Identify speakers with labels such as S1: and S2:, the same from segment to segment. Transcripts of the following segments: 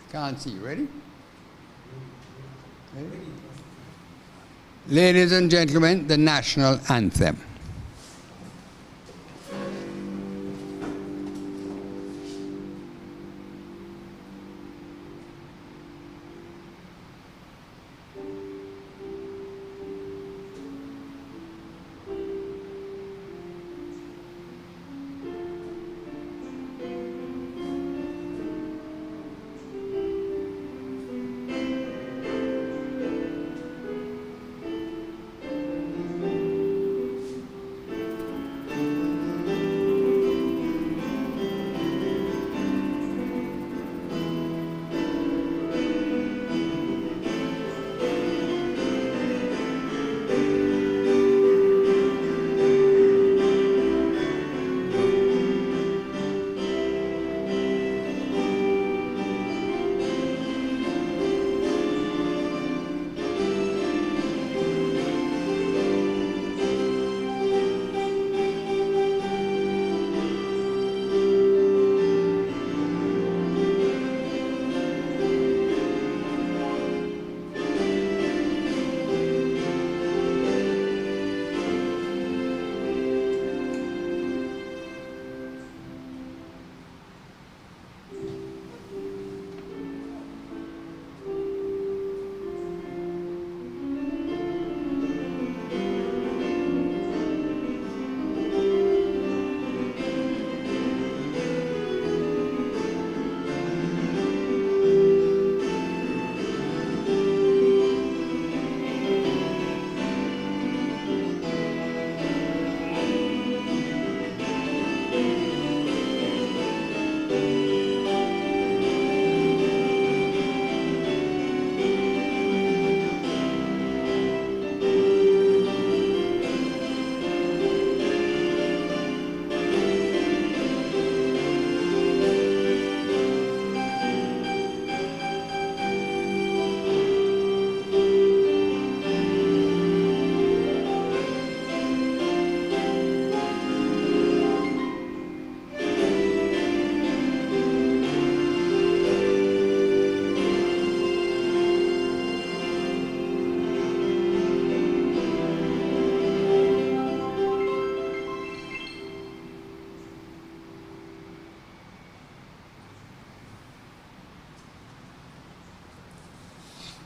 S1: Can't see. Ready? Ready? Ladies and gentlemen, the national anthem.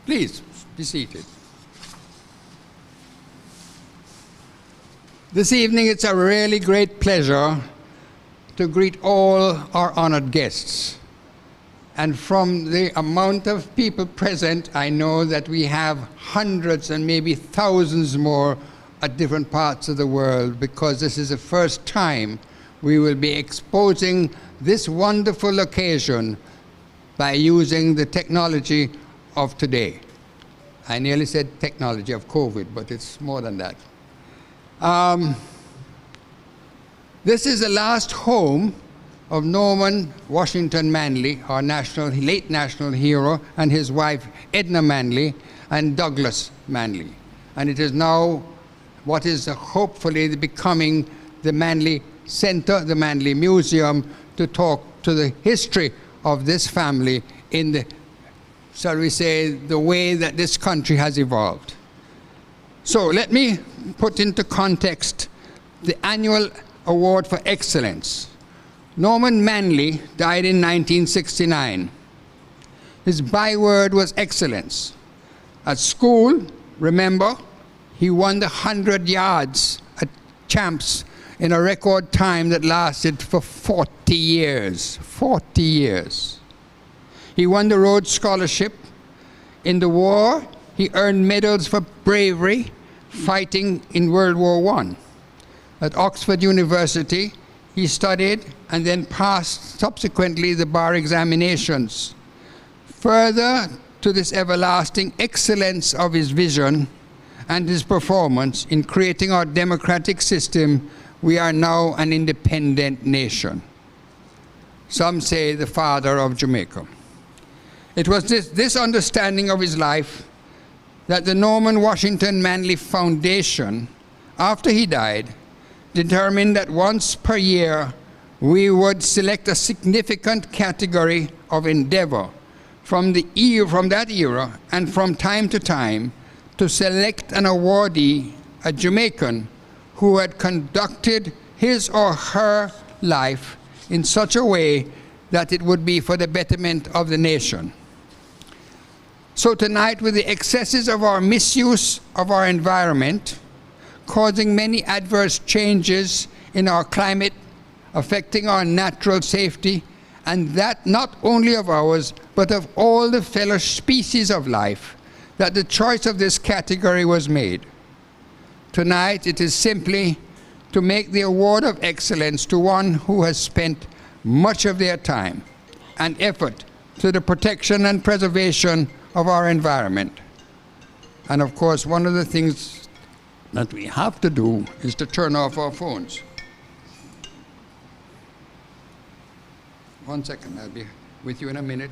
S1: Please be seated. This evening it's a really great pleasure to greet all our honored guests. And from the amount of people present, I know that we have hundreds and maybe thousands more at different parts of the world, because this is the first time we will be exposing this wonderful occasion by using the technology of today. I nearly said technology of COVID, but it's more than that. This is the last home of Norman Washington Manley, our late national hero, and his wife Edna Manley, and Douglas Manley. And it is now what is hopefully becoming the Manley Center, the Manley Museum, to talk to the history of this family in the, shall we say, the way that this country has evolved. So let me put into context the annual award for excellence. Norman Manley died in 1969. His byword was excellence. At school, remember, he won the 100 yards at Champs in a record time that lasted for 40 years. 40 years. He won the Rhodes Scholarship. In the war, he earned medals for bravery fighting in World War I. At Oxford University, he studied and then passed subsequently the bar examinations. Further to this everlasting excellence of his vision and his performance in creating our democratic system, we are now an independent nation. Some say the father of Jamaica. It was this understanding of his life that the Norman Washington Manley Foundation, after he died, determined that once per year we would select a significant category of endeavor from that era, and from time to time to select an awardee, a Jamaican, who had conducted his or her life in such a way that it would be for the betterment of the nation. So tonight, with the excesses of our misuse of our environment, causing many adverse changes in our climate, affecting our natural safety, and that not only of ours, but of all the fellow species of life, that the choice of this category was made. Tonight, it is simply to make the award of excellence to one who has spent much of their time and effort to the protection and preservation of our environment. And of course, one of the things that we have to do is to turn off our phones. 1 second, I'll be with you in a minute.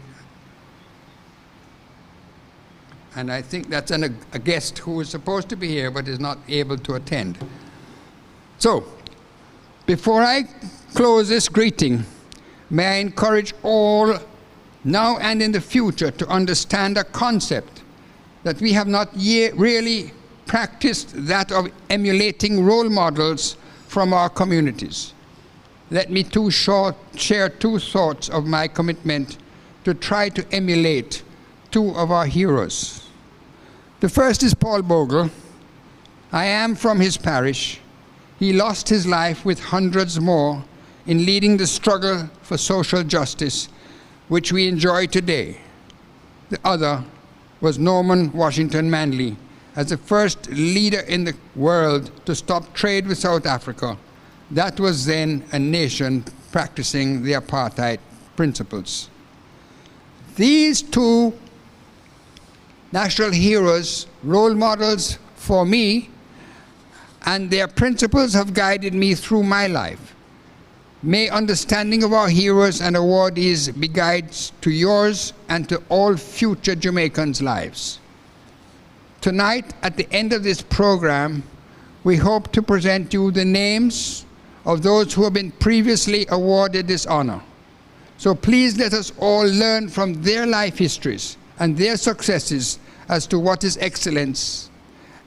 S1: And I think that's a guest who is supposed to be here but is not able to attend. So, before I close this greeting, may I encourage all now and in the future to understand a concept that we have not yet really practiced, that of emulating role models from our communities. Let me share two thoughts of my commitment to try to emulate two of our heroes. The first is Paul Bogle. I am from his parish. He lost his life with hundreds more in leading the struggle for social justice, which we enjoy today. The other was Norman Washington Manley, as the first leader in the world to stop trade with South Africa. That was then a nation practicing the apartheid principles. These two national heroes, role models for me, and their principles have guided me through my life. May understanding of our heroes and awardees be guides to yours and to all future Jamaicans' lives. Tonight, at the end of this program, we hope to present you the names of those who have been previously awarded this honor. So please let us all learn from their life histories and their successes as to what is excellence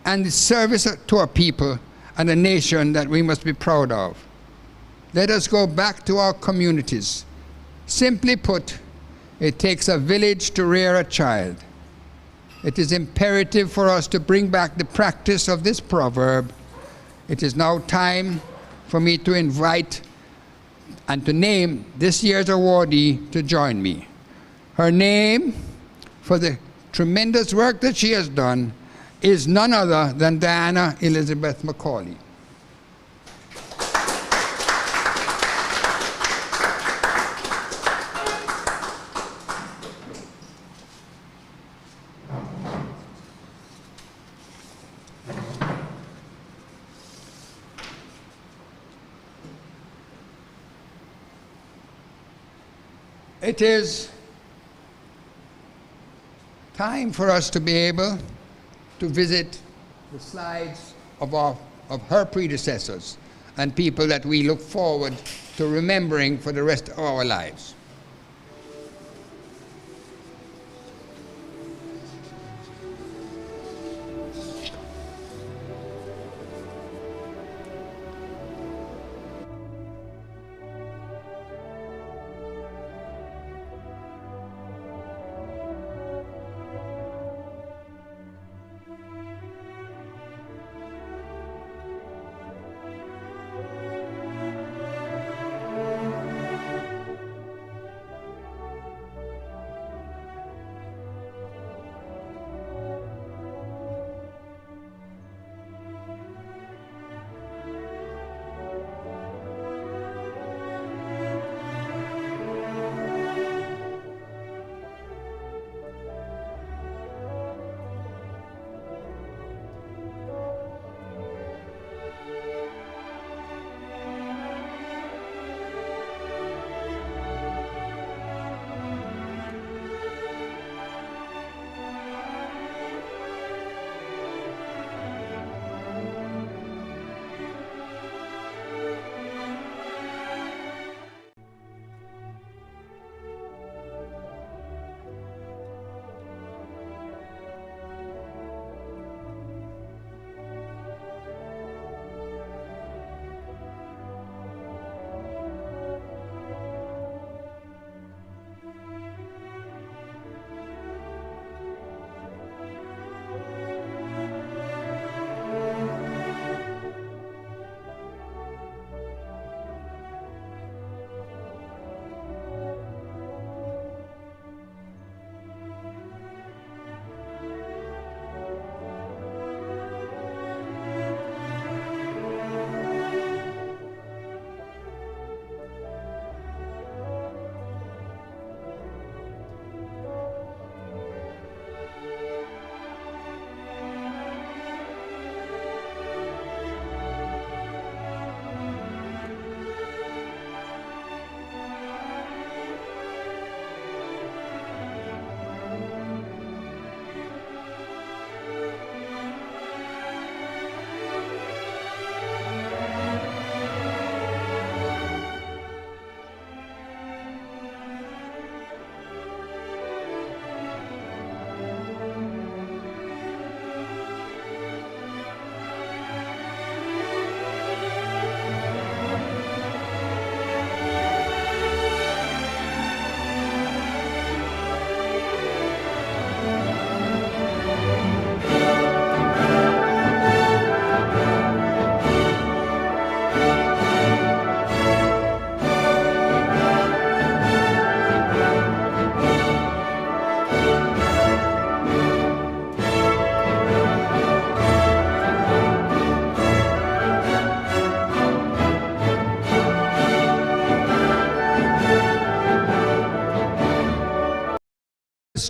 S1: and the service to our people and a nation that we must be proud of. Let us go back to our communities. Simply put, it takes a village to rear a child. It is imperative for us to bring back the practice of this proverb. It is now time for me to invite and to name this year's awardee to join me. Her name, for the tremendous work that she has done, is none other than Diana Elizabeth Mcaulay. It is time for us to be able to visit the slides of her predecessors and people that we look forward to remembering for the rest of our lives.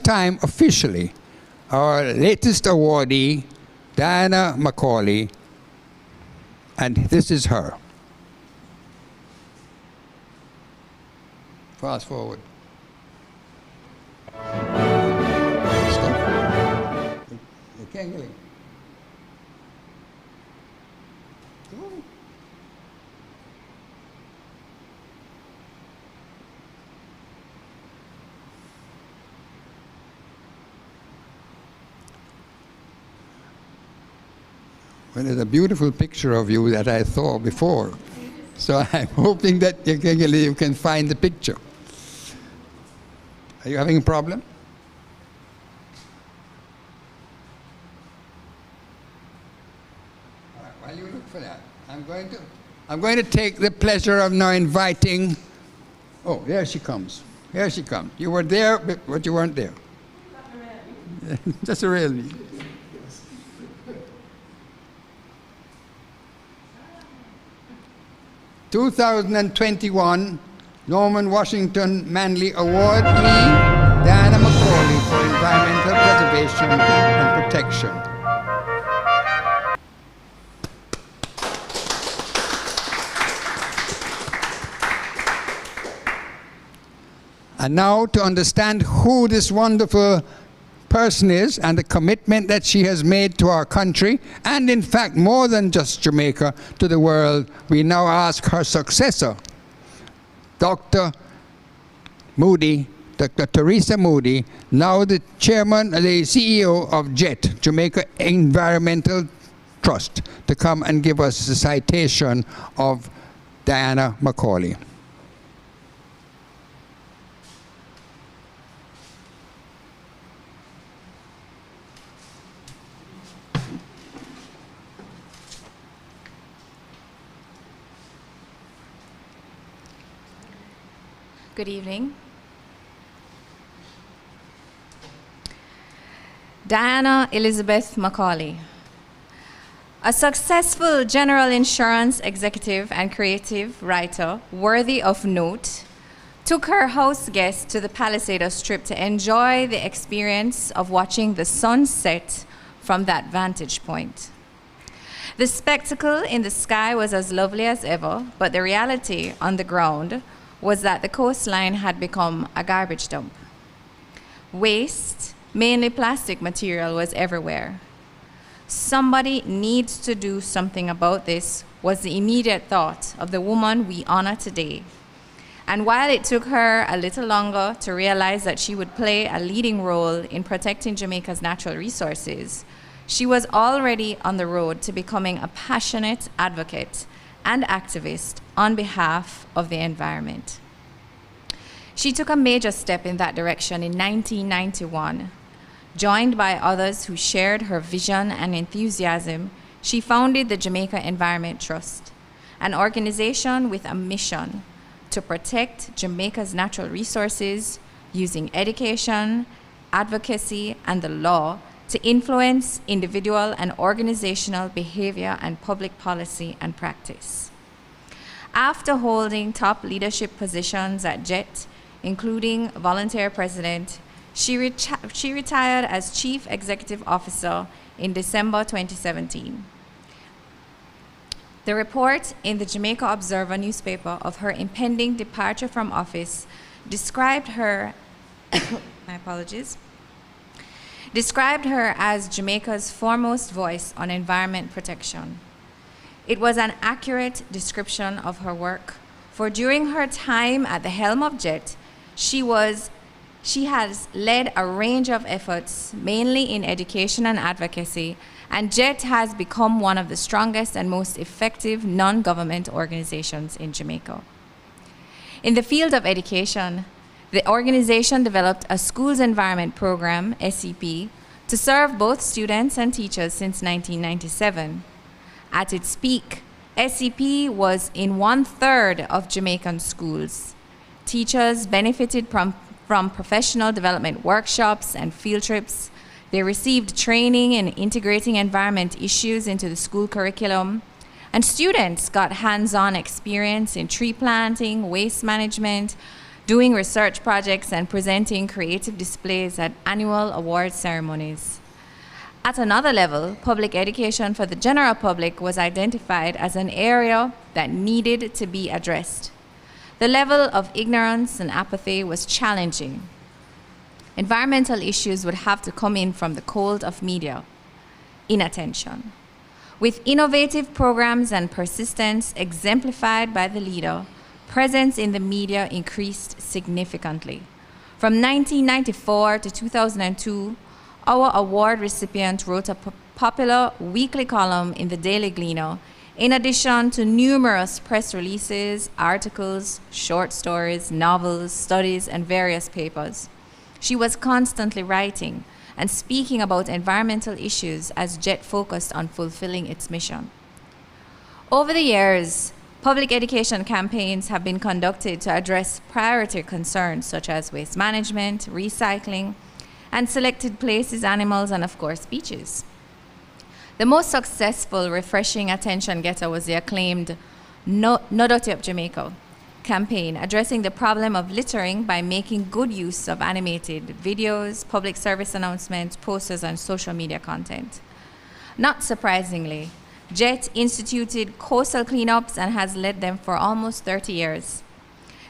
S1: Time officially our latest awardee, Diana Mcaulay, and this is her. Fast forward. Stop. You can't get it. Well, there's a beautiful picture of you that I saw before. So I'm hoping that you can find the picture. Are you having a problem? All right, while you look for that, I'm going to take the pleasure of now inviting. Oh, there she comes. Here she comes. You were there, but you weren't there. Just a really. 2021 Norman Washington Manley Awardee, Diana Mcaulay, for environmental preservation and protection. And now, to understand who this wonderful person is and the commitment that she has made to our country, and in fact more than just Jamaica, to the world, we now ask her successor, Dr. Moody, Dr. Teresa Moody, now the chairman, the CEO of JET, Jamaica Environmental Trust, to come and give us the citation of Diana Mcaulay.
S2: Good evening. Diana Elizabeth Mcaulay, a successful general insurance executive and creative writer worthy of note, took her house guests to the Palisade Strip to enjoy the experience of watching the sun set from that vantage point. The spectacle in the sky was as lovely as ever, but the reality on the ground was that the coastline had become a garbage dump. Waste, mainly plastic material, was everywhere. Somebody needs to do something about this was the immediate thought of the woman we honor today. And while it took her a little longer to realize that she would play a leading role in protecting Jamaica's natural resources, she was already on the road to becoming a passionate advocate and activist on behalf of the environment. She took a major step in that direction in 1991. Joined by others who shared her vision and enthusiasm, she founded the Jamaica Environment Trust, an organization with a mission to protect Jamaica's natural resources using education, advocacy, and the law to influence individual and organizational behavior and public policy and practice. After holding top leadership positions at JET, including volunteer president, she retired as Chief Executive Officer in December 2017. The report in the Jamaica Observer newspaper of her impending departure from office described her, described her as Jamaica's foremost voice on environment protection. It was an accurate description of her work, for during her time at the helm of JET, she has led a range of efforts, mainly in education and advocacy, and JET has become one of the strongest and most effective non-government organizations in Jamaica. In the field of education, the organization developed a schools environment program, SEP, to serve both students and teachers since 1997. At its peak, SEP was in 1/3 of Jamaican schools. Teachers benefited from professional development workshops and field trips. They received training in integrating environment issues into the school curriculum, and students got hands-on experience in tree planting, waste management, doing research projects, and presenting creative displays at annual award ceremonies. At another level, public education for the general public was identified as an area that needed to be addressed. The level of ignorance and apathy was challenging. Environmental issues would have to come in from the cold of media, inattention. With innovative programs and persistence exemplified by the leader, presence in the media increased significantly. From 1994 to 2002, our award recipient wrote a popular weekly column in the Daily Gleaner, in addition to numerous press releases, articles, short stories, novels, studies, and various papers. She was constantly writing and speaking about environmental issues as JET focused on fulfilling its mission. Over the years, public education campaigns have been conducted to address priority concerns such as waste management, recycling, and selected places, animals, and of course, beaches. The most successful refreshing attention getter was the acclaimed No Dirty Up Jamaica campaign, addressing the problem of littering by making good use of animated videos, public service announcements, posters, and social media content. Not surprisingly, JET instituted coastal cleanups and has led them for almost 30 years.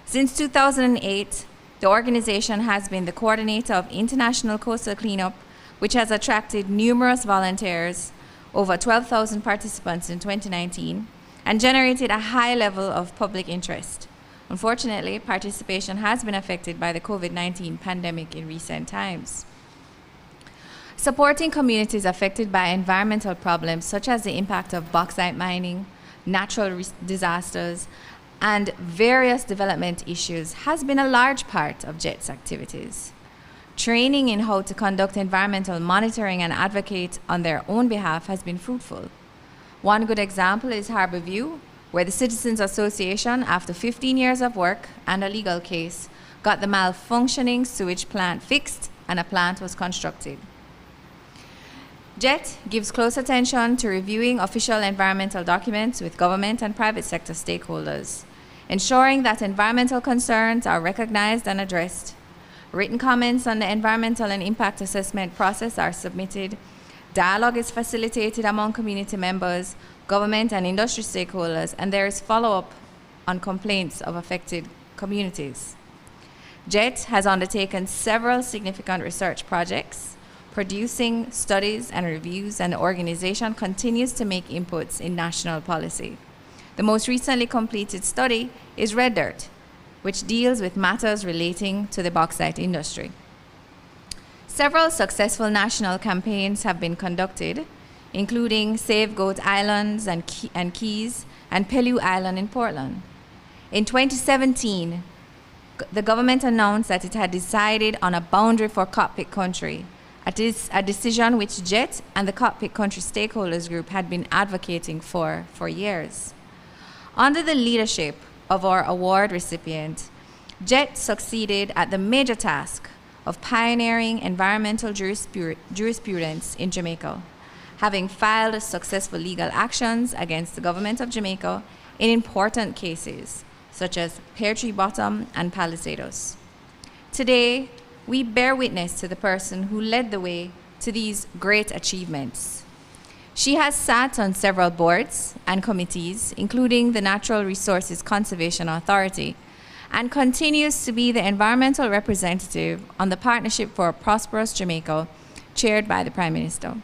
S2: Since 2008, the organization has been the coordinator of international coastal cleanup which has attracted numerous volunteers, over 12,000 participants in 2019, and generated a high level of public interest. Unfortunately, participation has been affected by the COVID-19 pandemic in recent times. Supporting communities affected by environmental problems such as the impact of bauxite mining, natural disasters, and various development issues has been a large part of JET's activities. Training in how to conduct environmental monitoring and advocate on their own behalf has been fruitful. One good example is Harborview, where the Citizens Association, after 15 years of work and a legal case, got the malfunctioning sewage plant fixed and a plant was constructed. JET gives close attention to reviewing official environmental documents with government and private sector stakeholders, ensuring that environmental concerns are recognized and addressed. Written comments on the environmental and impact assessment process are submitted. Dialogue is facilitated among community members, government and industry stakeholders, and there is follow-up on complaints of affected communities. JET has undertaken several significant research projects, producing studies and reviews, and the organization continues to make inputs in national policy. The most recently completed study is Red Dirt, which deals with matters relating to the bauxite industry. Several successful national campaigns have been conducted, including Save Goat Islands and Keys and Pellew Island in Portland. In 2017, the government announced that it had decided on a boundary for cockpit country, a decision which JET and the cockpit country stakeholders group had been advocating for years. Under the leadership of our award recipient, JET succeeded at the major task of pioneering environmental jurisprudence in Jamaica, having filed successful legal actions against the government of Jamaica in important cases, such as Pear Tree Bottom and Palisados. Today, we bear witness to the person who led the way to these great achievements. She has sat on several boards and committees, including the Natural Resources Conservation Authority, and continues to be the environmental representative on the Partnership for a Prosperous Jamaica, chaired by the Prime Minister.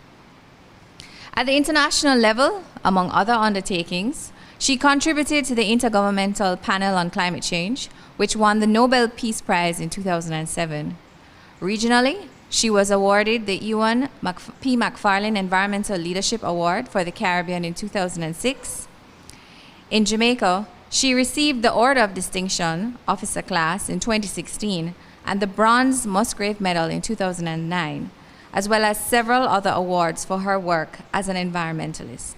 S2: At the international level, among other undertakings, she contributed to the Intergovernmental Panel on Climate Change, which won the Nobel Peace Prize in 2007. Regionally, she was awarded the Ewan P. McFarlane Environmental Leadership Award for the Caribbean in 2006. In Jamaica, she received the Order of Distinction, Officer Class, in 2016, and the Bronze Musgrave Medal in 2009, as well as several other awards for her work as an environmentalist.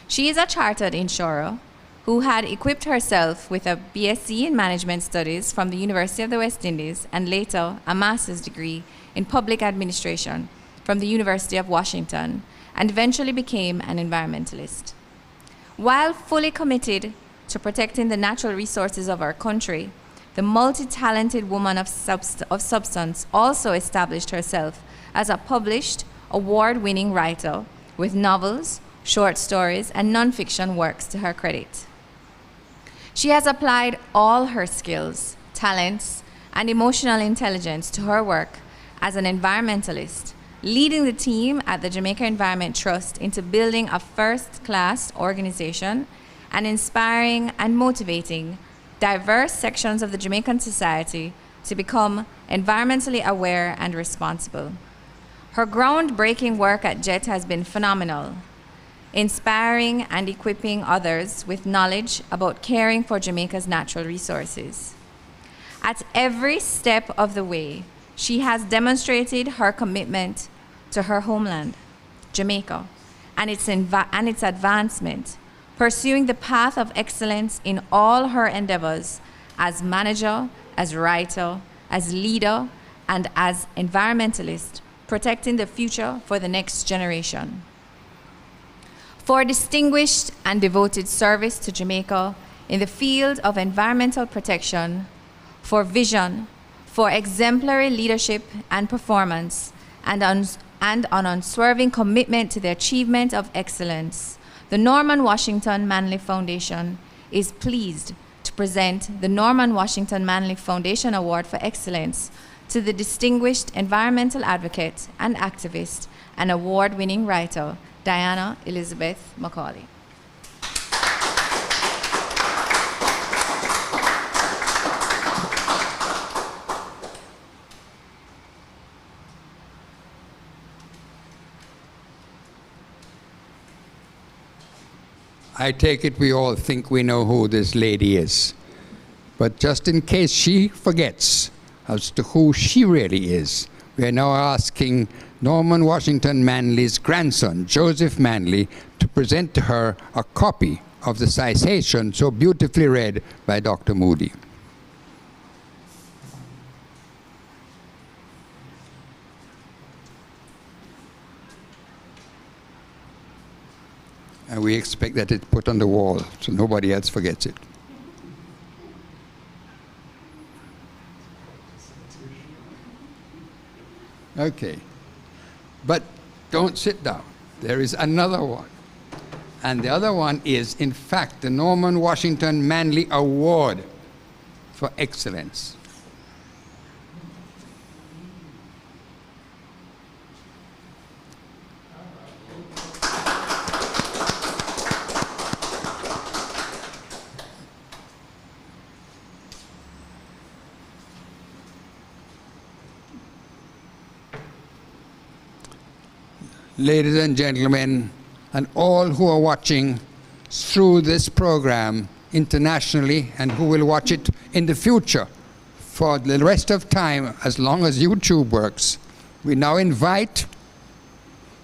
S2: She is a chartered insurer who had equipped herself with a BSc in Management Studies from the University of the West Indies and later a master's degree in Public Administration from the University of Washington, and eventually became an environmentalist. While fully committed to protecting the natural resources of our country, the multi-talented woman of substance also established herself as a published, award-winning writer with novels, short stories, and nonfiction works to her credit. She has applied all her skills, talents, and emotional intelligence to her work as an environmentalist, leading the team at the Jamaica Environment Trust into building a first-class organization and inspiring and motivating diverse sections of the Jamaican society to become environmentally aware and responsible. Her groundbreaking work at JET has been phenomenal, inspiring and equipping others with knowledge about caring for Jamaica's natural resources. At every step of the way, she has demonstrated her commitment to her homeland, Jamaica, and its advancement, pursuing the path of excellence in all her endeavors as manager, as writer, as leader, and as environmentalist, protecting the future for the next generation. For distinguished and devoted service to Jamaica in the field of environmental protection, for vision, for exemplary leadership and performance, and an unswerving commitment to the achievement of excellence, the Norman Washington Manley Foundation is pleased to present the Norman Washington Manley Foundation Award for Excellence to the distinguished environmental advocate and activist and award-winning writer, Diana Elizabeth Mcaulay.
S1: I take it we all think we know who this lady is. But just in case she forgets as to who she really is, we are now asking Norman Washington Manley's grandson, Joseph Manley, to present to her a copy of the citation so beautifully read by Dr. Moody. And we expect that it's put on the wall so nobody else forgets it. Okay. But don't sit down. There is another one. And the other one is, in fact, the Norman Washington Manley Award for Excellence. Ladies and gentlemen, and all who are watching through this program internationally and who will watch it in the future for the rest of time, as long as YouTube works, we now invite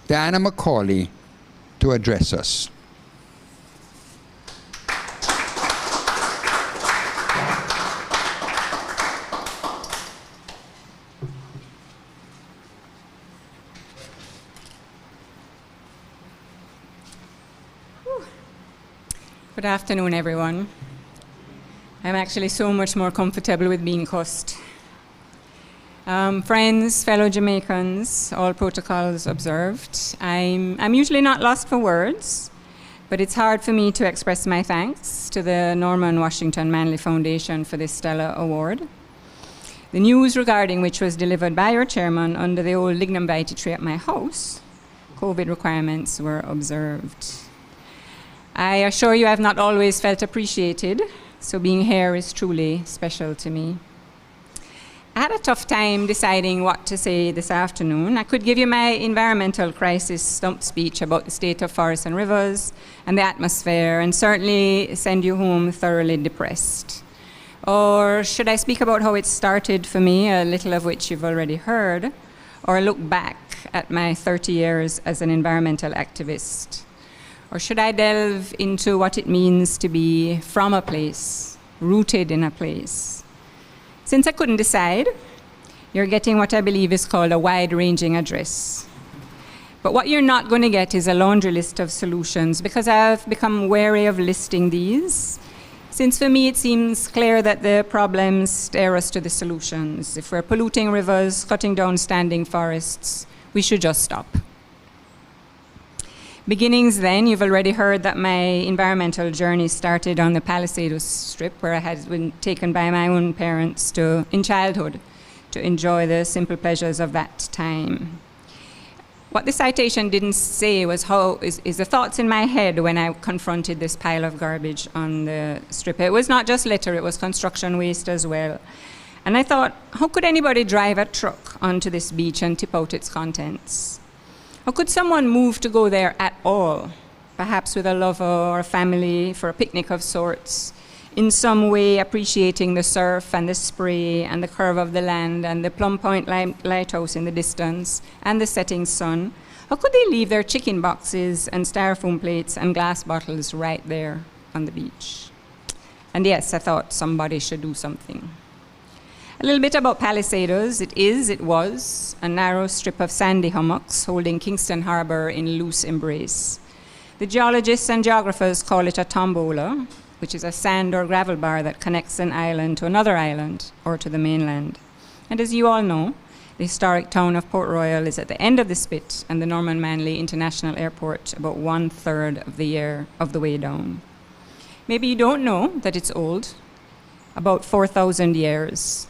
S1: Diana Mcaulay to address us.
S3: Good afternoon, everyone. I'm actually so much more comfortable with being cussed. Friends, fellow Jamaicans, all protocols observed. I'm usually not lost for words, but it's hard for me to express my thanks to the Norman Washington Manley Foundation for this stellar award. The news regarding which was delivered by your chairman under the old lignum vitae tree at my house, COVID requirements were observed. I assure you I've not always felt appreciated, so being here is truly special to me. I had a tough time deciding what to say this afternoon. I could give you my environmental crisis stump speech about the state of forests and rivers and the atmosphere, and certainly send you home thoroughly depressed. Or should I speak about how it started for me, a little of which you've already heard, or look back at my 30 years as an environmental activist? Or should I delve into what it means to be from a place, rooted in a place? Since I couldn't decide, you're getting what I believe is called a wide-ranging address. But what you're not going to get is a laundry list of solutions, because I've become wary of listing these, since for me it seems clear that the problems stare us to the solutions. If we're polluting rivers, cutting down standing forests, we should just stop. Beginnings then, you've already heard that my environmental journey started on the Palisados Strip, where I had been taken by my own parents in childhood to enjoy the simple pleasures of that time. What the citation didn't say was is the thoughts in my head when I confronted this pile of garbage on the strip. It was not just litter, it was construction waste as well. And I thought, how could anybody drive a truck onto this beach and tip out its contents? How could someone move to go there at all, perhaps with a lover or a family for a picnic of sorts, in some way appreciating the surf and the spray and the curve of the land and the Plum Point lighthouse in the distance and the setting sun? How could they leave their chicken boxes and styrofoam plates and glass bottles right there on the beach? And yes, I thought somebody should do something. A little bit about Palisados. It was a narrow strip of sandy hummocks holding Kingston Harbor in loose embrace. The geologists and geographers call it a tombola, which is a sand or gravel bar that connects an island to another island or to the mainland. And as you all know, the historic town of Port Royal is at the end of the spit, and the Norman Manley International Airport about 1/3 of the way down. Maybe you don't know that it's old, about 4,000 years.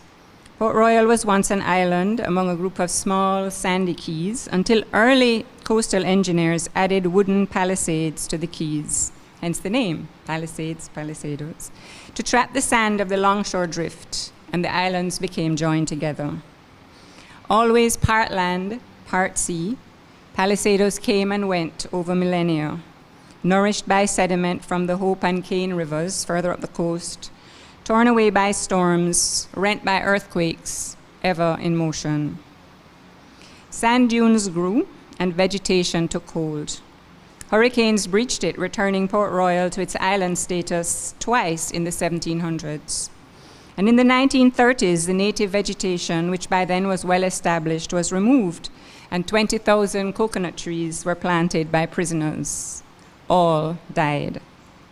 S3: Port Royal was once an island among a group of small sandy keys until early coastal engineers added wooden palisades to the keys, hence the name, palisades, palisados, to trap the sand of the longshore drift, and the islands became joined together. Always part land, part sea, palisados came and went over millennia, nourished by sediment from the Hope and Cane rivers further up the coast, torn away by storms, rent by earthquakes, ever in motion. Sand dunes grew and vegetation took hold. Hurricanes breached it, returning Port Royal to its island status twice in the 1700s. And in the 1930s, the native vegetation, which by then was well established, was removed, and 20,000 coconut trees were planted by prisoners. All died.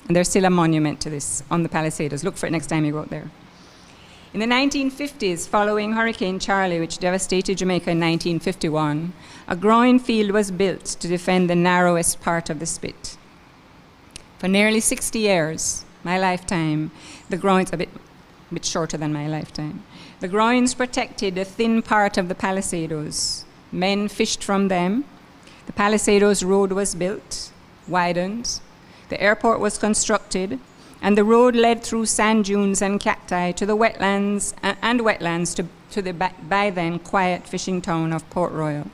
S3: And there's still a monument to this on the Palisados. Look for it next time you go out there. In the 1950s, following Hurricane Charlie, which devastated Jamaica in 1951, a groin field was built to defend the narrowest part of the spit. For nearly 60 years, my lifetime, the groins, a bit shorter than my lifetime, the groins protected the thin part of the Palisados. Men fished from them. The Palisados Road was built, widened. The airport was constructed, and the road led through sand dunes and cacti to the wetlands to the by then quiet fishing town of Port Royal.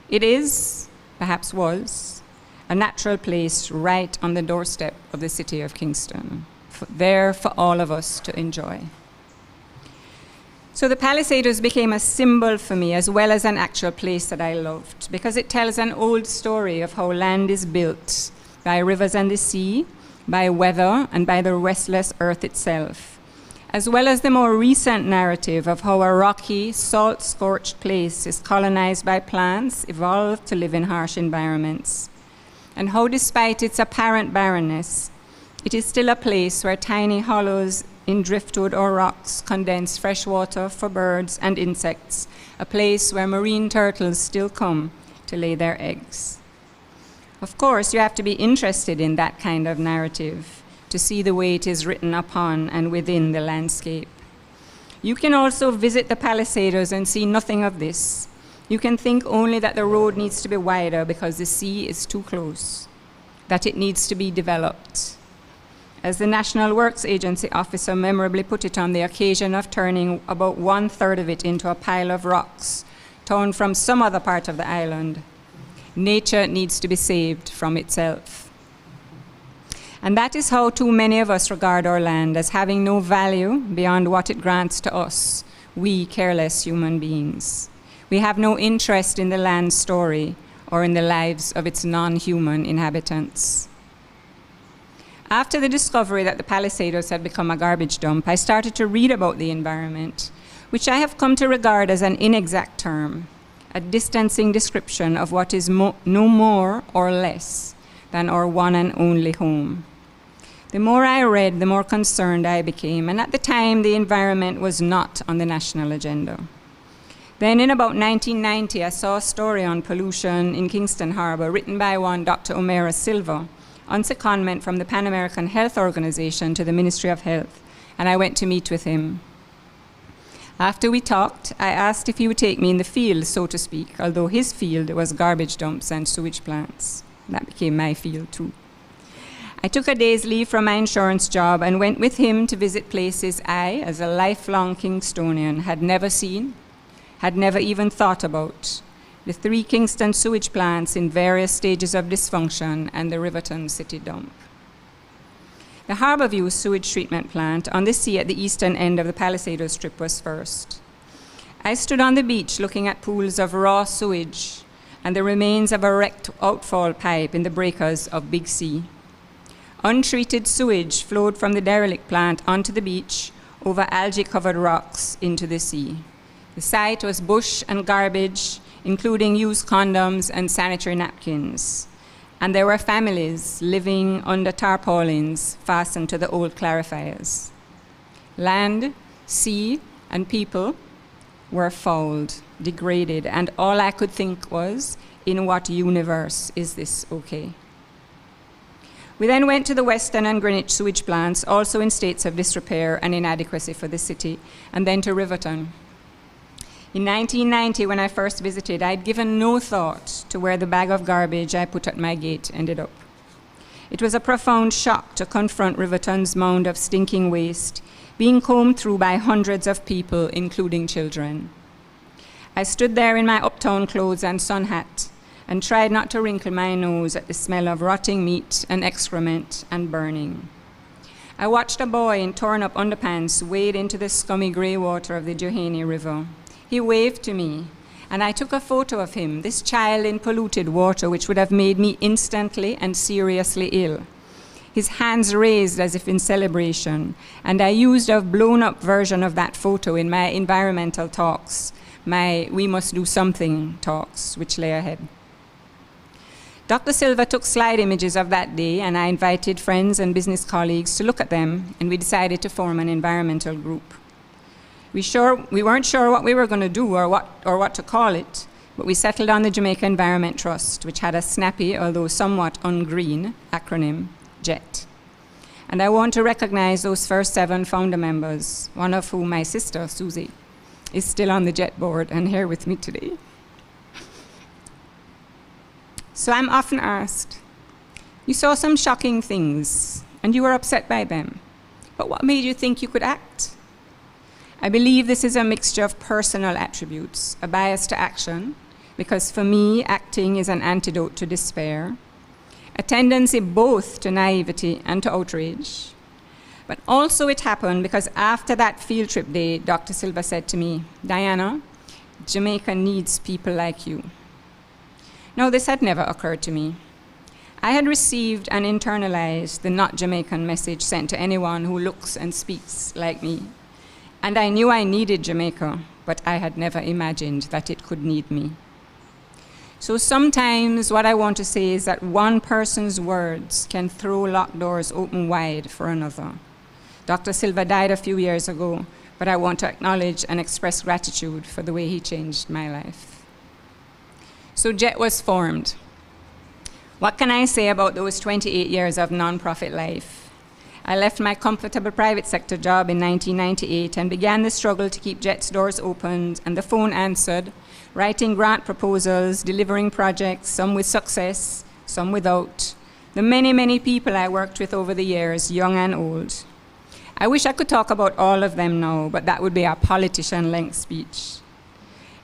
S3: It is, perhaps was, a natural place right on the doorstep of the city of Kingston, there for all of us to enjoy. So the Palisados became a symbol for me as well as an actual place that I loved, because it tells an old story of how land is built by rivers and the sea, by weather, and by the restless earth itself, as well as the more recent narrative of how a rocky, salt-scorched place is colonized by plants evolved to live in harsh environments, and how despite its apparent barrenness, it is still a place where tiny hollows in driftwood or rocks condense fresh water for birds and insects, a place where marine turtles still come to lay their eggs. Of course, you have to be interested in that kind of narrative to see the way it is written upon and within the landscape. You can also visit the Palisados and see nothing of this. You can think only that the road needs to be wider because the sea is too close, that it needs to be developed. As the National Works Agency officer memorably put it on the occasion of turning about 1/3 of it into a pile of rocks, torn from some other part of the island, nature needs to be saved from itself. And that is how too many of us regard our land, as having no value beyond what it grants to us, we careless human beings. We have no interest in the land's story or in the lives of its non-human inhabitants. After the discovery that the Palisados had become a garbage dump, I started to read about the environment, which I have come to regard as an inexact term, a distancing description of what is no more or less than our one and only home. The more I read, the more concerned I became, and at the time, the environment was not on the national agenda. Then in about 1990, I saw a story on pollution in Kingston Harbour written by one Dr. O'Meara Silva, on secondment from the Pan American Health Organization to the Ministry of Health, and I went to meet with him. After we talked, I asked if he would take me in the field, so to speak, although his field was garbage dumps and sewage plants. That became my field too. I took a day's leave from my insurance job and went with him to visit places I, as a lifelong Kingstonian, had never seen, had never even thought about. The 3 Kingston sewage plants in various stages of dysfunction and the Riverton city dump. The Harbourview sewage treatment plant on the sea at the eastern end of the Palisados Strip was first. I stood on the beach looking at pools of raw sewage and the remains of a wrecked outfall pipe in the breakers of Big Sea. Untreated sewage flowed from the derelict plant onto the beach over algae-covered rocks into the sea. The site was bush and garbage, including used condoms and sanitary napkins. And there were families living under tarpaulins fastened to the old clarifiers. Land, sea, and people were fouled, degraded, and all I could think was, in what universe is this okay? We then went to the Western and Greenwich sewage plants, also in states of disrepair and inadequacy for the city, and then to Riverton. In 1990, when I first visited, I'd given no thought to where the bag of garbage I put at my gate ended up. It was a profound shock to confront Riverton's mound of stinking waste, being combed through by hundreds of people, including children. I stood there in my uptown clothes and sun hat, and tried not to wrinkle my nose at the smell of rotting meat and excrement and burning. I watched a boy in torn-up underpants wade into the scummy grey water of the Johanny River. He waved to me, and I took a photo of him, this child in polluted water, which would have made me instantly and seriously ill. His hands raised as if in celebration, and I used a blown-up version of that photo in my environmental talks, my We Must Do Something talks, which lay ahead. Dr. Silva took slide images of that day, and I invited friends and business colleagues to look at them, and we decided to form an environmental group. We weren't sure what we were going to do or what to call it, but we settled on the Jamaica Environment Trust, which had a snappy, although somewhat ungreen, acronym, JET. And I want to recognize those first 7 founder members, one of whom, my sister, Susie, is still on the JET board and here with me today. So I'm often asked, you saw some shocking things and you were upset by them, but what made you think you could act? I believe this is a mixture of personal attributes, a bias to action, because for me, acting is an antidote to despair, a tendency both to naivety and to outrage. But also it happened because after that field trip day, Dr. Silva said to me, Diana, Jamaica needs people like you. Now, this had never occurred to me. I had received and internalized the not Jamaican message sent to anyone who looks and speaks like me. And I knew I needed Jamaica, but I had never imagined that it could need me. So sometimes what I want to say is that one person's words can throw locked doors open wide for another. Dr. Silva died a few years ago, but I want to acknowledge and express gratitude for the way he changed my life. So JET was formed. What can I say about those 28 years of nonprofit life? I left my comfortable private sector job in 1998 and began the struggle to keep JET's doors opened and the phone answered, writing grant proposals, delivering projects, some with success, some without. The many, many people I worked with over the years, young and old. I wish I could talk about all of them now, but that would be a politician-length speech.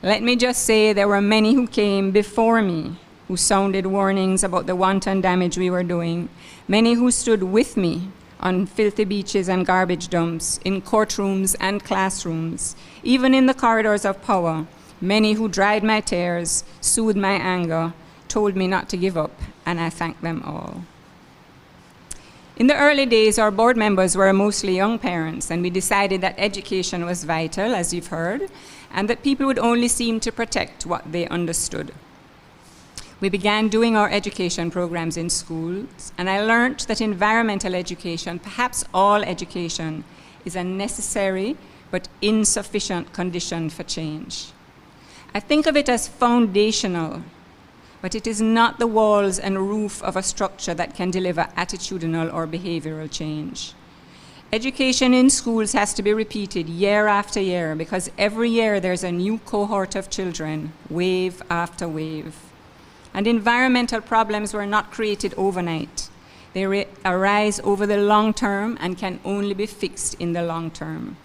S3: Let me just say there were many who came before me who sounded warnings about the wanton damage we were doing, many who stood with me on filthy beaches and garbage dumps, in courtrooms and classrooms, even in the corridors of power, many who dried my tears, soothed my anger, told me not to give up, and I thank them all. In the early days, our board members were mostly young parents, and we decided that education was vital, as you've heard, and that people would only seem to protect what they understood. We began doing our education programs in schools, and I learned that environmental education, perhaps all education, is a necessary but insufficient condition for change. I think of it as foundational, but it is not the walls and roof of a structure that can deliver attitudinal or behavioral change. Education in schools has to be repeated year after year because every year there's a new cohort of children, wave after wave. And environmental problems were not created overnight. They arise over the long term and can only be fixed in the long term.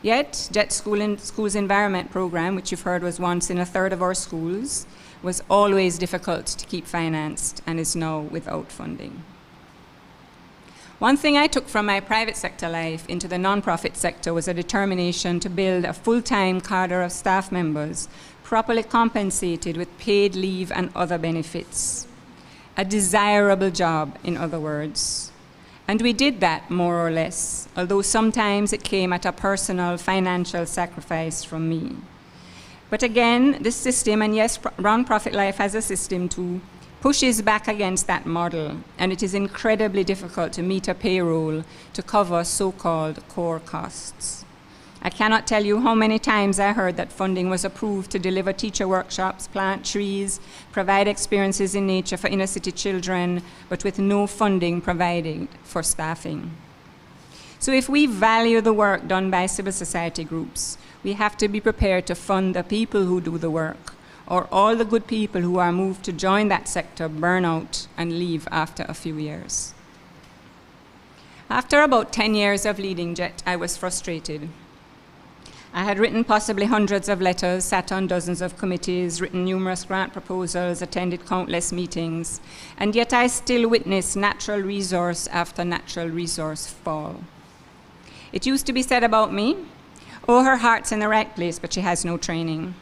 S3: Yet, JET School's Environment Program, which you've heard was once in a third of our schools, was always difficult to keep financed and is now without funding. One thing I took from my private sector life into the nonprofit sector was a determination to build a full-time cadre of staff members properly compensated with paid leave and other benefits. A desirable job, in other words. And we did that, more or less, although sometimes it came at a personal financial sacrifice from me. But again, this system, and yes, nonprofit life has a system too, pushes back against that model, and it is incredibly difficult to meet a payroll to cover so-called core costs. I cannot tell you how many times I heard that funding was approved to deliver teacher workshops, plant trees, provide experiences in nature for inner city children, but with no funding provided for staffing. So if we value the work done by civil society groups, we have to be prepared to fund the people who do the work, or all the good people who are moved to join that sector burn out and leave after a few years. After about 10 years of leading JET, I was frustrated. I had written possibly hundreds of letters, sat on dozens of committees, written numerous grant proposals, attended countless meetings, and yet I still witnessed natural resource after natural resource fall. It used to be said about me, oh, her heart's in the right place, but she has no training.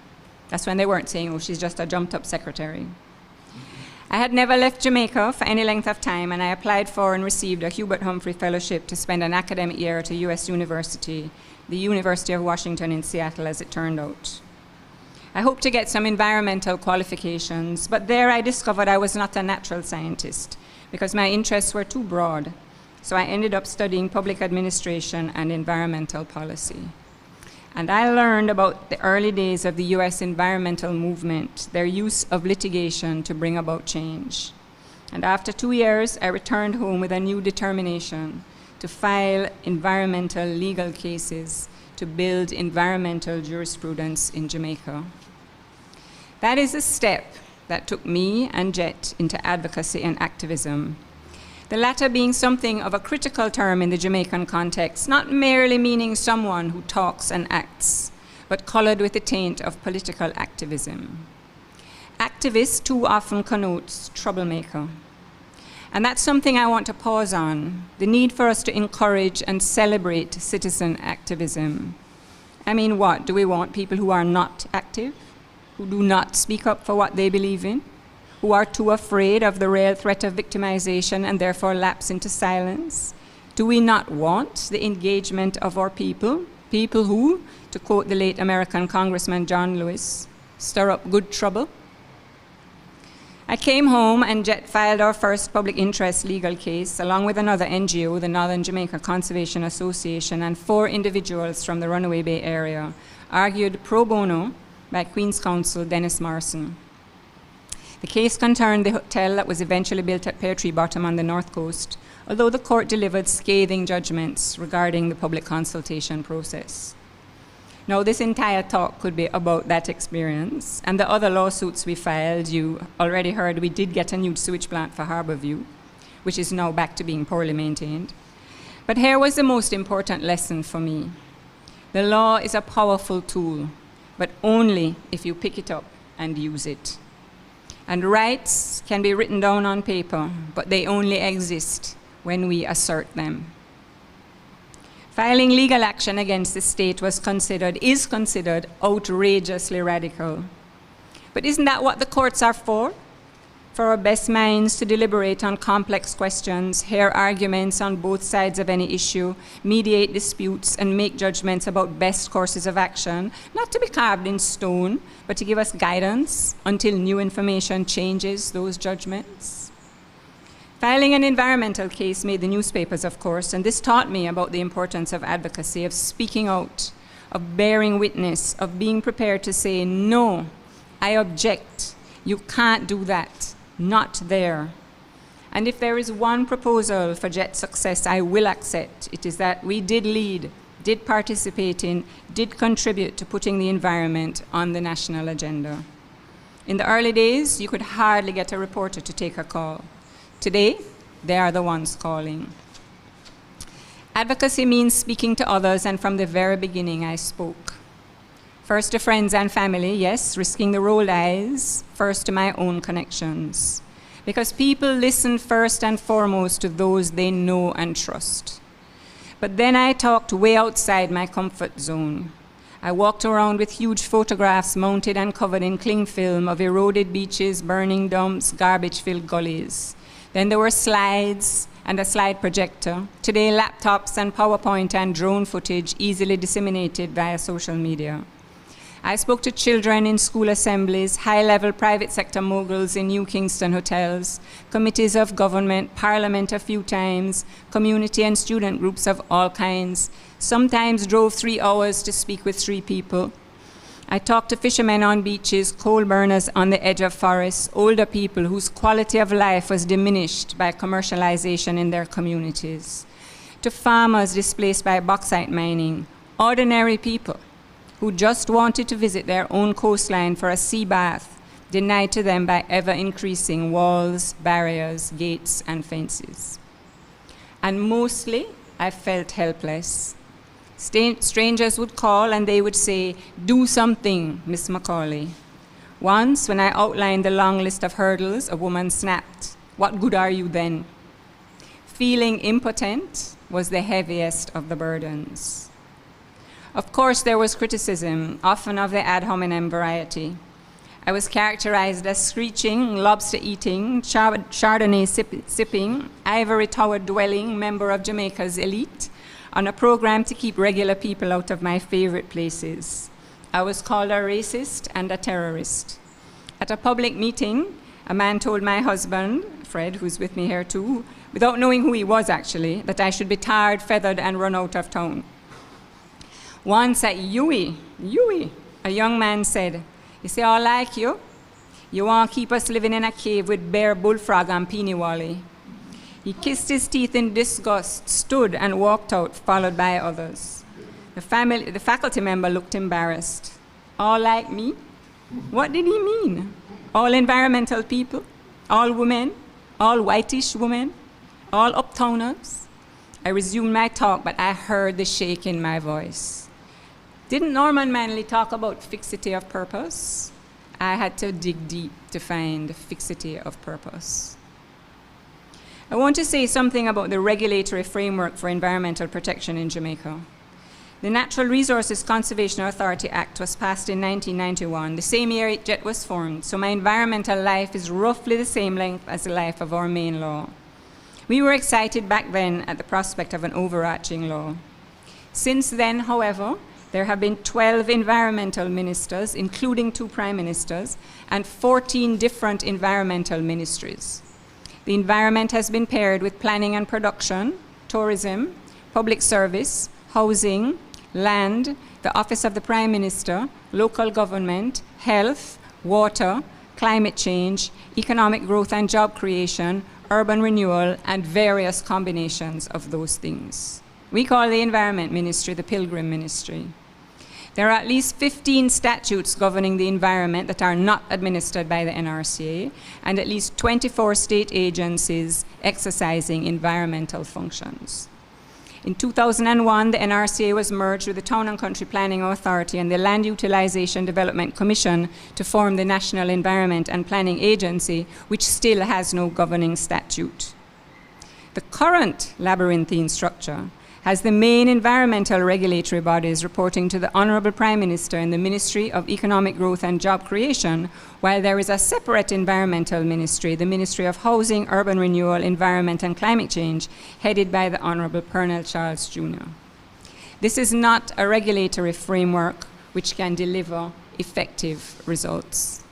S3: That's when they weren't saying, oh, she's just a jumped-up secretary. I had never left Jamaica for any length of time, and I applied for and received a Hubert Humphrey Fellowship to spend an academic year at a U.S. university, the University of Washington in Seattle, as it turned out. I hoped to get some environmental qualifications, but there I discovered I was not a natural scientist because my interests were too broad. So I ended up studying public administration and environmental policy. And I learned about the early days of the US environmental movement, their use of litigation to bring about change. And after 2 years, I returned home with a new determination to file environmental legal cases to build environmental jurisprudence in Jamaica. That is a step that took me and JET into advocacy and activism, the latter being something of a critical term in the Jamaican context, not merely meaning someone who talks and acts, but colored with the taint of political activism. Activist too often connotes troublemaker. And that's something I want to pause on, the need for us to encourage and celebrate citizen activism. I mean, what? Do we want people who are not active, who do not speak up for what they believe in, who are too afraid of the real threat of victimization and therefore lapse into silence? Do we not want the engagement of our people who, to quote the late American Congressman John Lewis, stir up good trouble? I came home and JET filed our first public interest legal case, along with another NGO, the Northern Jamaica Conservation Association, and 4 individuals from the Runaway Bay area, argued pro bono by Queen's Counsel Dennis Morrison. The case concerned the hotel that was eventually built at Pear Tree Bottom on the north coast, although the court delivered scathing judgments regarding the public consultation process. Now, this entire talk could be about that experience, and the other lawsuits we filed. You already heard we did get a new sewage plant for Harborview, which is now back to being poorly maintained. But here was the most important lesson for me. The law is a powerful tool, but only if you pick it up and use it. And rights can be written down on paper, but they only exist when we assert them. Filing legal action against the state is considered outrageously radical. But isn't that what the courts are for? For our best minds to deliberate on complex questions, hear arguments on both sides of any issue, mediate disputes, and make judgments about best courses of action, not to be carved in stone, but to give us guidance until new information changes those judgments. Filing an environmental case made the newspapers, of course, and this taught me about the importance of advocacy, of speaking out, of bearing witness, of being prepared to say, no, I object, you can't do that, not there. And if there is one proposal for JET success I will accept, it is that we did lead, did participate in, did contribute to putting the environment on the national agenda. In the early days, you could hardly get a reporter to take a call. Today, they are the ones calling. Advocacy means speaking to others, and from the very beginning I spoke. First to friends and family, yes, risking the rolled eyes, first to my own connections. Because people listen first and foremost to those they know and trust. But then I talked way outside my comfort zone. I walked around with huge photographs mounted and covered in cling film of eroded beaches, burning dumps, garbage-filled gullies. Then there were slides and a slide projector. Today, laptops and PowerPoint and drone footage easily disseminated via social media. I spoke to children in school assemblies, high-level private sector moguls in New Kingston hotels, committees of government, parliament a few times, community and student groups of all kinds. Sometimes drove 3 hours to speak with 3 people. I talked to fishermen on beaches, coal burners on the edge of forests, older people whose quality of life was diminished by commercialization in their communities, to farmers displaced by bauxite mining, ordinary people who just wanted to visit their own coastline for a sea bath, denied to them by ever-increasing walls, barriers, gates, and fences. And mostly, I felt helpless. Strangers would call and they would say, "Do something, Miss Mcaulay." Once, when I outlined the long list of hurdles, a woman snapped, "What good are you then?" Feeling impotent was the heaviest of the burdens. Of course, there was criticism, often of the ad hominem variety. I was characterized as screeching, lobster-eating, Chardonnay sipping, ivory tower-dwelling member of Jamaica's elite on a program to keep regular people out of my favorite places. I was called a racist and a terrorist. At a public meeting, a man told my husband, Fred, who's with me here too, without knowing who he was actually, that I should be tarred, feathered, and run out of town. Once at Yui, a young man said, "You say, I like you. You want to keep us living in a cave with bear, bullfrog, and peeny wally." He kissed his teeth in disgust, stood, and walked out, followed by others. The faculty member looked embarrassed. All like me? What did he mean? All environmental people? All women? All whitish women? All uptowners? I resumed my talk, but I heard the shake in my voice. Didn't Norman Manley talk about fixity of purpose? I had to dig deep to find fixity of purpose. I want to say something about the regulatory framework for environmental protection in Jamaica. The Natural Resources Conservation Authority Act was passed in 1991, the same year JET was formed, so my environmental life is roughly the same length as the life of our main law. We were excited back then at the prospect of an overarching law. Since then, however, there have been 12 environmental ministers, including 2 prime ministers, and 14 different environmental ministries. The environment has been paired with planning and production, tourism, public service, housing, land, the office of the prime minister, local government, health, water, climate change, economic growth and job creation, urban renewal, and various combinations of those things. We call the Environment Ministry the Pilgrim Ministry. There are at least 15 statutes governing the environment that are not administered by the NRCA, and at least 24 state agencies exercising environmental functions. In 2001, the NRCA was merged with the Town and Country Planning Authority and the Land Utilization Development Commission to form the National Environment and Planning Agency, which still has no governing statute. The current labyrinthine structure has the main environmental regulatory bodies reporting to the Honorable Prime Minister in the Ministry of Economic Growth and Job Creation, while there is a separate environmental ministry, the Ministry of Housing, Urban Renewal, Environment and Climate Change, headed by the Honorable Pernell Charles Jr. This is not a regulatory framework which can deliver effective results.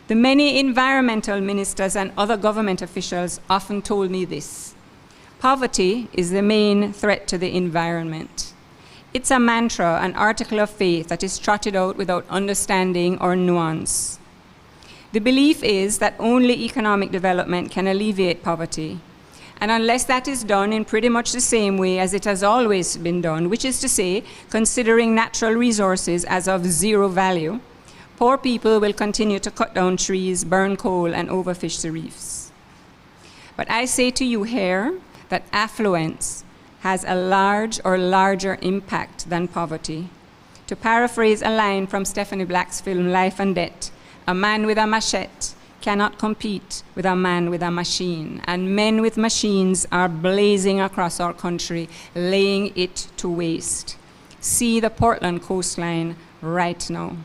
S3: The many environmental ministers and other government officials often told me this: poverty is the main threat to the environment. It's a mantra, an article of faith that is trotted out without understanding or nuance. The belief is that only economic development can alleviate poverty. And unless that is done in pretty much the same way as it has always been done, which is to say, considering natural resources as of zero value, poor people will continue to cut down trees, burn coal, and overfish the reefs. But I say to you here, that affluence has a large or larger impact than poverty. To paraphrase a line from Stephanie Black's film Life and Debt, a man with a machete cannot compete with a man with a machine, and men with machines are blazing across our country, laying it to waste. See the Portland coastline right now.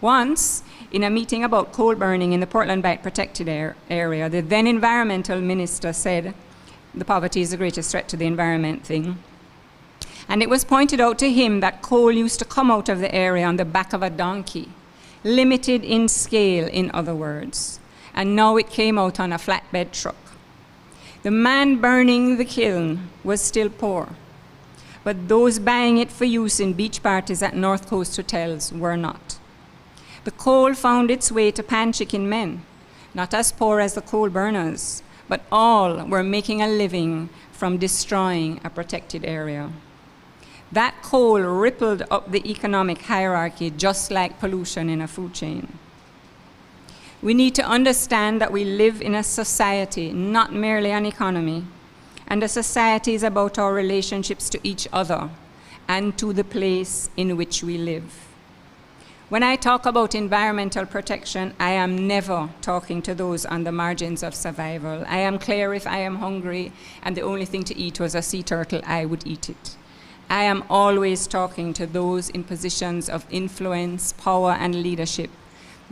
S3: Once, in a meeting about coal burning in the Portland Bight Protected Area, the then environmental minister said, the poverty is the greatest threat to the environment thing. And it was pointed out to him that coal used to come out of the area on the back of a donkey, limited in scale, in other words. And now it came out on a flatbed truck. The man burning the kiln was still poor, but those buying it for use in beach parties at North Coast hotels were not. The coal found its way to pan-chicken men, not as poor as the coal burners, but all were making a living from destroying a protected area. That coal rippled up the economic hierarchy just like pollution in a food chain. We need to understand that we live in a society, not merely an economy, and a society is about our relationships to each other and to the place in which we live. When I talk about environmental protection, I am never talking to those on the margins of survival. I am clear if I am hungry and the only thing to eat was a sea turtle, I would eat it. I am always talking to those in positions of influence, power, and leadership,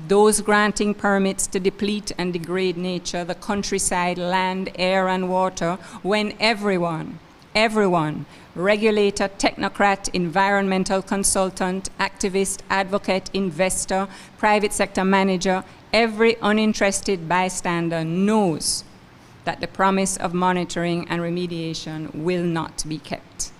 S3: those granting permits to deplete and degrade nature, the countryside, land, air, and water, when everyone, regulator, technocrat, environmental consultant, activist, advocate, investor, private sector manager, every uninterested bystander knows that the promise of monitoring and remediation will not be kept.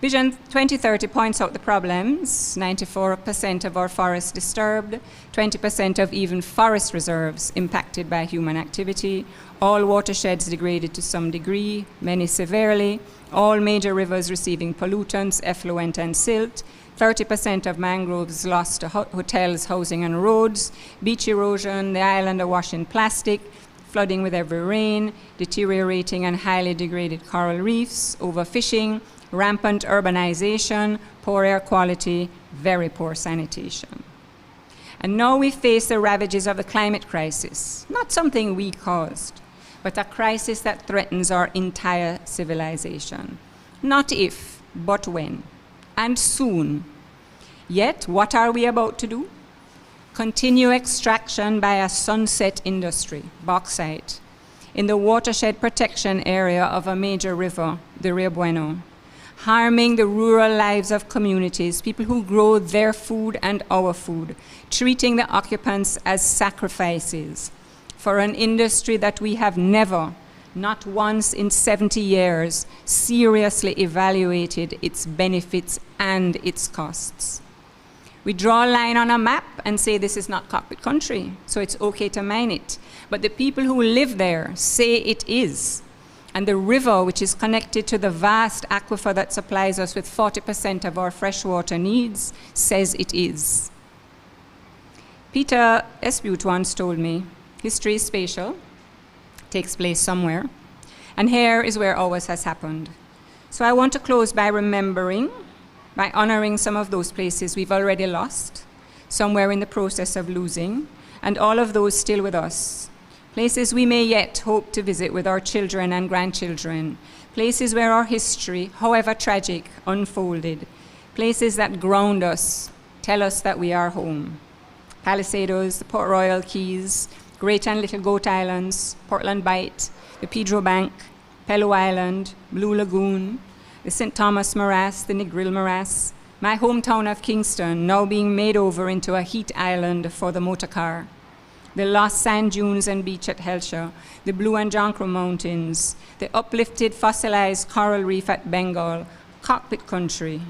S3: Vision 2030 points out the problems: 94% of our forests disturbed, 20% of even forest reserves impacted by human activity, all watersheds degraded to some degree, many severely, all major rivers receiving pollutants, effluent and silt, 30% of mangroves lost to hotels, housing and roads, beach erosion, the island awash in plastic, flooding with every rain, deteriorating and highly degraded coral reefs, overfishing, rampant urbanization, poor air quality, very poor sanitation. And now we face the ravages of the climate crisis, not something we caused, but a crisis that threatens our entire civilization. Not if, but when, and soon. Yet, what are we about to do? Continue extraction by a sunset industry, bauxite, in the watershed protection area of a major river, the Rio Bueno, harming the rural lives of communities, people who grow their food and our food, treating the occupants as sacrifices for an industry that we have never, not once in 70 years, seriously evaluated its benefits and its costs. We draw a line on a map and say this is not cockpit country, so it's okay to mine it. But the people who live there say it is. And the river, which is connected to the vast aquifer that supplies us with 40% of our freshwater needs, says it is. Peter Esbute once told me, history is spatial, takes place somewhere, and here is where ours has happened. So I want to close by honoring some of those places we've already lost, somewhere in the process of losing, and all of those still with us. Places we may yet hope to visit with our children and grandchildren, places where our history, however tragic, unfolded, places that ground us, tell us that we are home. Palisados, the Port Royal Keys, Great and Little Goat Islands, Portland Bight, the Pedro Bank, Pello Island, Blue Lagoon, the St. Thomas Morass, the Negril Morass, my hometown of Kingston, now being made over into a heat island for the motor car, the lost sand dunes and beach at Helsha, the Blue and Jonquil Mountains, the uplifted fossilized coral reef at Bengal, cockpit country,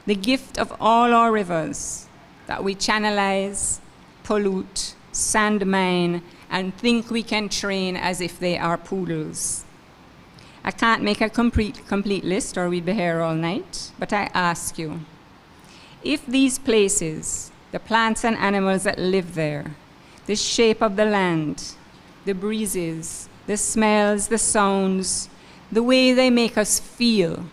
S3: the gift of all our rivers that we channelize, pollute, sand mine, and think we can train as if they are poodles. I can't make a complete list or we'd be here all night, but I ask you, if these places, the plants and animals that live there, the shape of the land, the breezes, the smells, the sounds, the way they make us feel,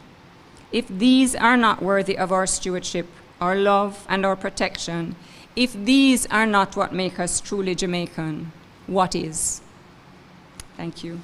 S3: if these are not worthy of our stewardship, our love, and our protection, if these are not what make us truly Jamaican, what is? Thank you.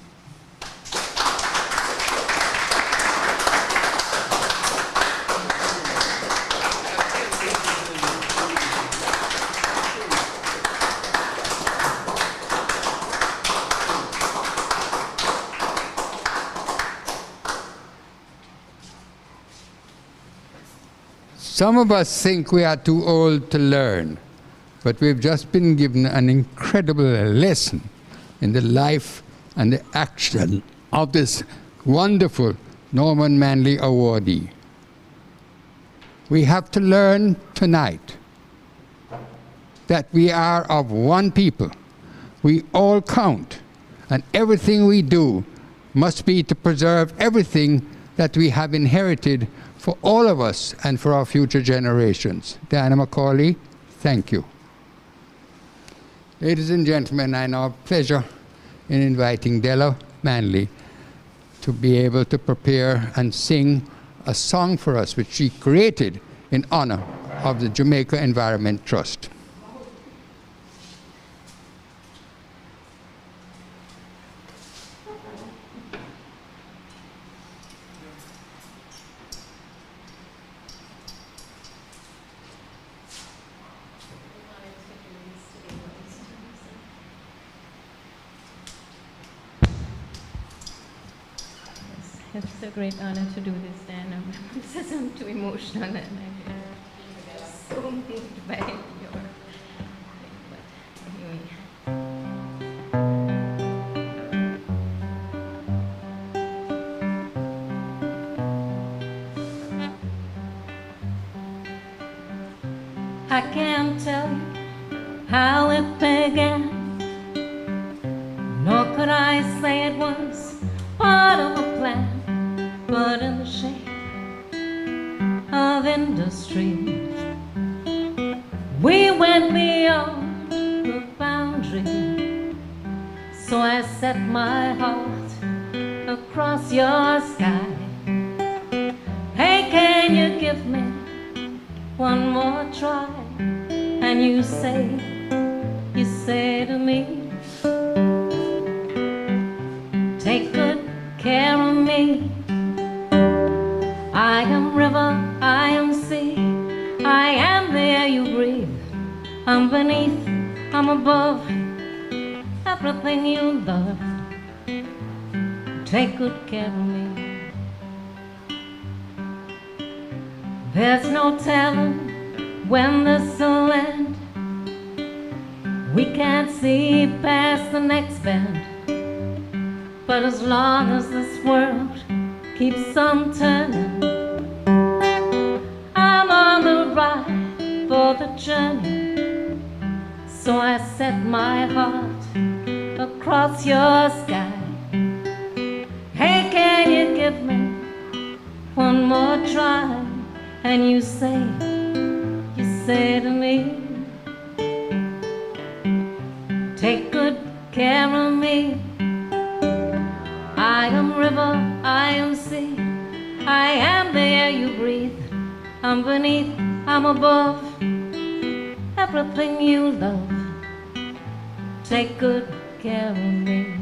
S1: Some of us think we are too old to learn, but we've just been given an incredible lesson in the life and the action of this wonderful Norman Manley awardee. We have to learn tonight that we are of one people. We all count, and everything we do must be to preserve everything that we have inherited for all of us and for our future generations. Diana Mcaulay, thank you. Ladies and gentlemen, I now have pleasure in inviting Della Manley to be able to prepare and sing a song for us which she created in honor of the Jamaica Environment Trust.
S4: It's a great honor to do this, and I'm too emotional, and I'm so moved by your thing. But anyway. I can't tell you how it began, nor could I say it was part of a plan. But in the shape of industry, we went beyond the boundary. So I set my heart across your sky. Hey, can you give me one more try? And you say to me, take good care of me. I am river, I am sea, I am the air you breathe. I'm beneath, I'm above, everything you love. Take good care of me. There's no telling when this will end. We can't see past the next bend. But as long as this world keeps on turning, I'm on the ride for the journey. So I set my heart across your sky. Hey, can you give me one more try? And you say to me, take good care of me. I am river, I am sea, I am the air you breathe. I'm beneath, I'm above, everything you love. Take good care of me.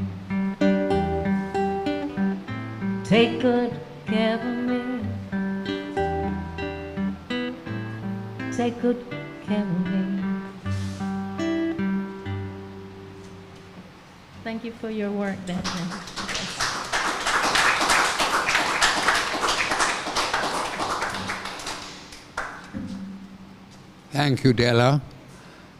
S4: Take good care of me. Take good care of me. Thank you for your work, Bennett.
S1: Thank you, Della.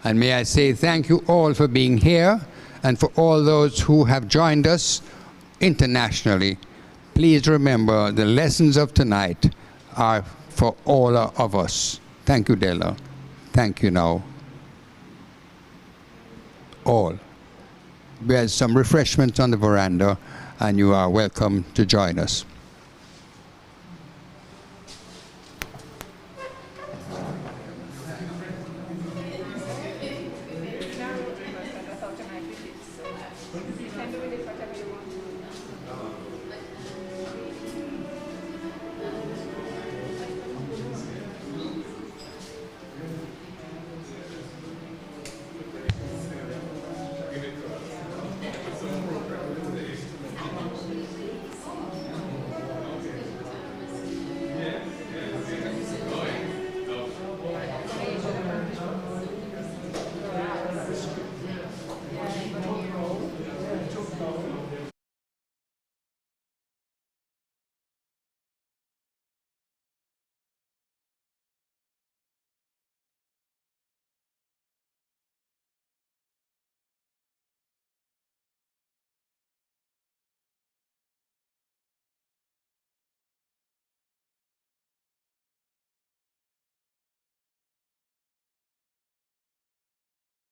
S1: And may I say thank you all for being here, and for all those who have joined us internationally. Please remember the lessons of tonight are for all of us. Thank you, Della. Thank you now. All. There's some refreshments on the veranda, and you are welcome to join us.